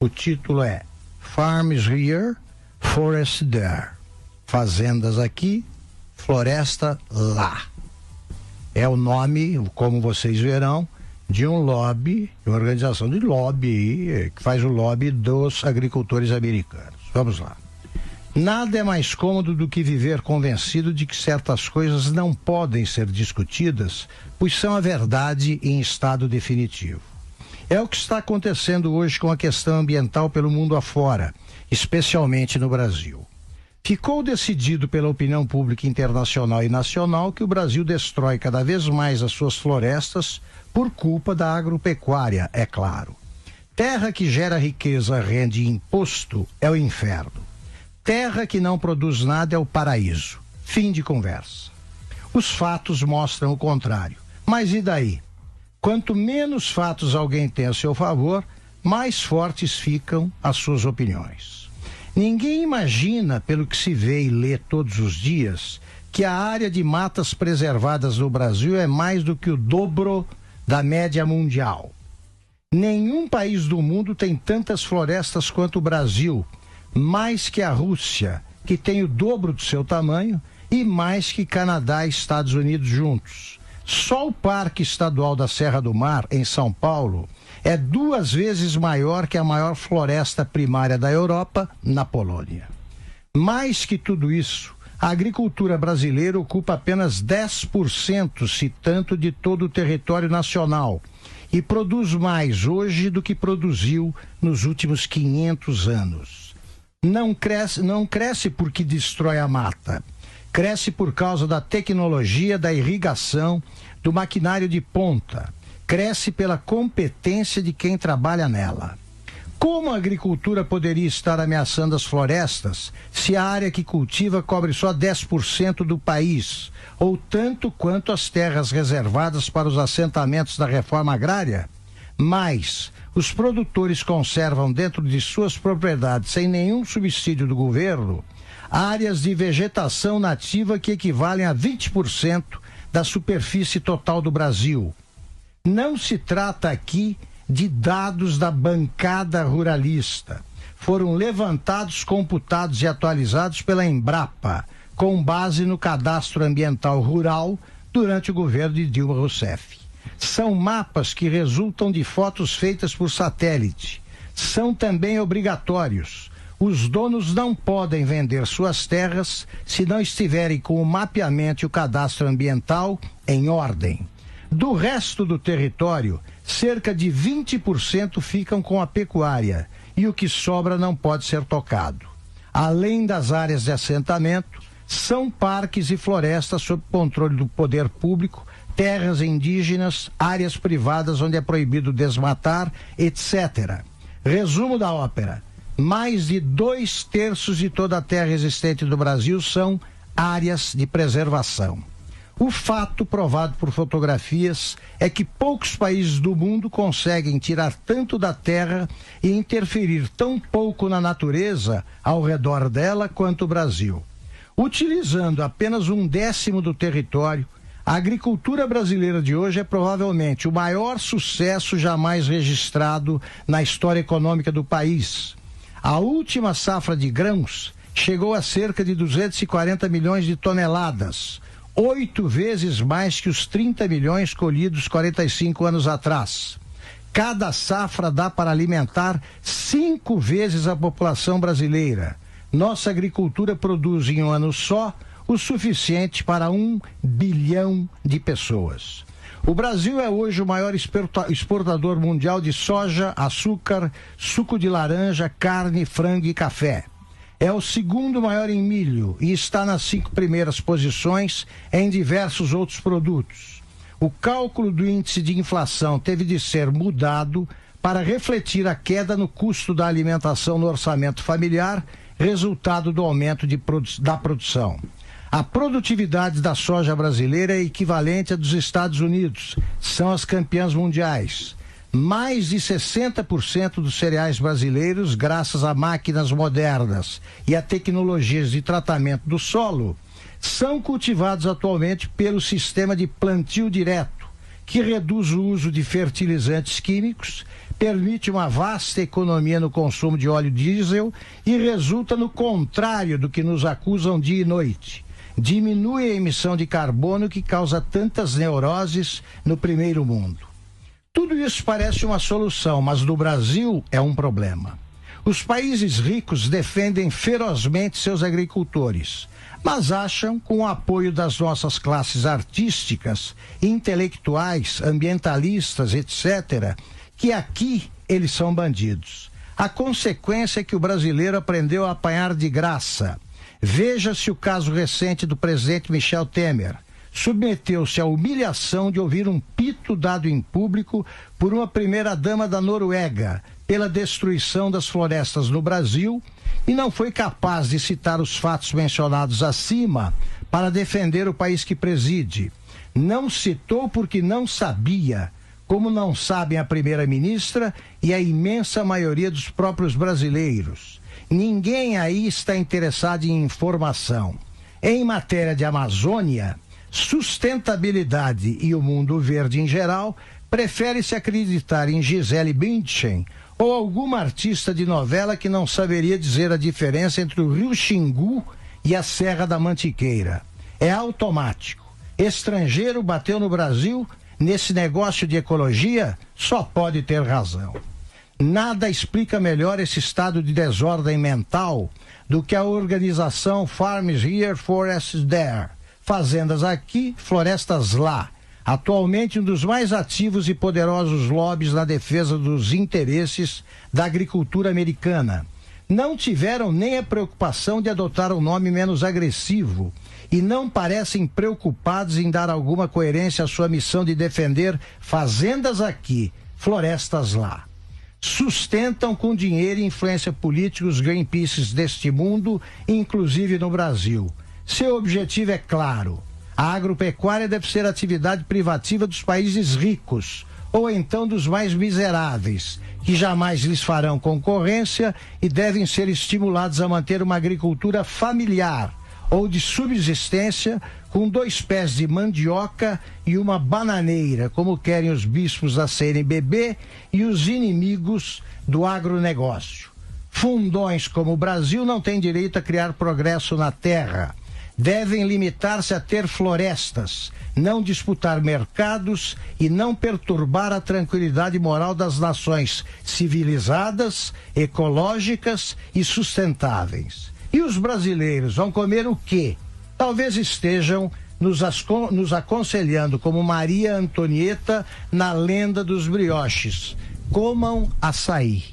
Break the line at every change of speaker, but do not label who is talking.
O título é Farms Here, Forest There. Fazendas aqui, floresta lá. É o nome, como vocês verão, de um lobby, de uma organização de lobby, que faz o lobby dos agricultores americanos. Vamos lá. Nada é mais cômodo do que viver convencido de que certas coisas não podem ser discutidas, pois são a verdade em estado definitivo. É o que está acontecendo hoje com a questão ambiental pelo mundo afora, especialmente no Brasil. Ficou decidido pela opinião pública internacional e nacional que o Brasil destrói cada vez mais as suas florestas por culpa da agropecuária, é claro. Terra que gera riqueza, rende imposto, é o inferno. Terra que não produz nada é o paraíso. Fim de conversa. Os fatos mostram o contrário. Mas e daí? Quanto menos fatos alguém tem a seu favor, mais fortes ficam as suas opiniões. Ninguém imagina, pelo que se vê e lê todos os dias, que a área de matas preservadas no Brasil é mais do que o dobro da média mundial. Nenhum país do mundo tem tantas florestas quanto o Brasil, mais que a Rússia, que tem o dobro do seu tamanho, e mais que Canadá e Estados Unidos juntos. Só o Parque Estadual da Serra do Mar, em São Paulo, é 2 vezes maior que a maior floresta primária da Europa, na Polônia. Mais que tudo isso, a agricultura brasileira ocupa apenas 10%, se tanto, de todo o território nacional, e produz mais hoje do que produziu nos últimos 500 anos. Não cresce porque destrói a mata. Cresce por causa da tecnologia, da irrigação, do maquinário de ponta. Cresce pela competência de quem trabalha nela. Como a agricultura poderia estar ameaçando as florestas se a área que cultiva cobre só 10% do país, ou tanto quanto as terras reservadas para os assentamentos da reforma agrária? Mas os produtores conservam dentro de suas propriedades, sem nenhum subsídio do governo, áreas de vegetação nativa que equivalem a 20% da superfície total do Brasil. Não se trata aqui de dados da bancada ruralista. Foram levantados, computados e atualizados pela Embrapa, com base no Cadastro Ambiental Rural durante o governo de Dilma Rousseff. São mapas que resultam de fotos feitas por satélite. São também obrigatórios. Os donos não podem vender suas terras se não estiverem com o mapeamento e o cadastro ambiental em ordem. Do resto do território, cerca de 20% ficam com a pecuária e o que sobra não pode ser tocado. Além das áreas de assentamento, são parques e florestas sob controle do poder público, terras indígenas, áreas privadas onde é proibido desmatar, etc. Resumo da ópera: mais de 2/3 de toda a terra existente do Brasil são áreas de preservação. O fato, provado por fotografias, é que poucos países do mundo conseguem tirar tanto da terra e interferir tão pouco na natureza ao redor dela quanto o Brasil. Utilizando apenas 1/10 do território, a agricultura brasileira de hoje é provavelmente o maior sucesso jamais registrado na história econômica do país. A última safra de grãos chegou a cerca de 240 milhões de toneladas, 8 vezes mais que os 30 milhões colhidos 45 anos atrás. Cada safra dá para alimentar 5 vezes a população brasileira. Nossa agricultura produz em um ano só o suficiente para 1 bilhão de pessoas. O Brasil é hoje o maior exportador mundial de soja, açúcar, suco de laranja, carne, frango e café. É o segundo maior em milho e está nas 5 primeiras posições em diversos outros produtos. O cálculo do índice de inflação teve de ser mudado para refletir a queda no custo da alimentação no orçamento familiar, resultado do aumento da produção. A produtividade da soja brasileira é equivalente à dos Estados Unidos, são as campeãs mundiais. Mais de 60% dos cereais brasileiros, graças a máquinas modernas e a tecnologias de tratamento do solo, são cultivados atualmente pelo sistema de plantio direto, que reduz o uso de fertilizantes químicos, permite uma vasta economia no consumo de óleo diesel e resulta no contrário do que nos acusam dia e noite. Diminui a emissão de carbono que causa tantas neuroses no primeiro mundo. Tudo isso parece uma solução, mas no Brasil é um problema. Os países ricos defendem ferozmente seus agricultores, mas acham, com o apoio das nossas classes artísticas, intelectuais, ambientalistas, etc., que aqui eles são bandidos. A consequência é que o brasileiro aprendeu a apanhar de graça. Veja-se o caso recente do presidente Michel Temer. Submeteu-se à humilhação de ouvir um pito dado em público por uma primeira-dama da Noruega pela destruição das florestas no Brasil e não foi capaz de citar os fatos mencionados acima para defender o país que preside. Não citou porque não sabia, como não sabem a primeira-ministra e a imensa maioria dos próprios brasileiros. Ninguém aí está interessado em informação. Em matéria de Amazônia, sustentabilidade e o mundo verde em geral, prefere-se acreditar em Gisele Bündchen ou alguma artista de novela que não saberia dizer a diferença entre o Rio Xingu e a Serra da Mantiqueira. É automático. Estrangeiro bateu no Brasil, nesse negócio de ecologia, só pode ter razão. Nada explica melhor esse estado de desordem mental do que a organização Farms Here, Forests There. Fazendas aqui, florestas lá. Atualmente um dos mais ativos e poderosos lobbies na defesa dos interesses da agricultura americana. Não tiveram nem a preocupação de adotar um nome menos agressivo e não parecem preocupados em dar alguma coerência à sua missão de defender fazendas aqui, florestas lá. Sustentam com dinheiro e influência política os Greenpeaces deste mundo, inclusive no Brasil. Seu objetivo é claro: a agropecuária deve ser atividade privativa dos países ricos, ou então dos mais miseráveis, que jamais lhes farão concorrência e devem ser estimulados a manter uma agricultura familiar ou de subsistência com 2 pés de mandioca e uma bananeira, como querem os bispos da CNBB e os inimigos do agronegócio. Fundões como o Brasil não têm direito a criar progresso na terra. Devem limitar-se a ter florestas, não disputar mercados e não perturbar a tranquilidade moral das nações civilizadas, ecológicas e sustentáveis. E os brasileiros vão comer o quê? Talvez estejam nos aconselhando como Maria Antonieta na lenda dos brioches. Comam açaí.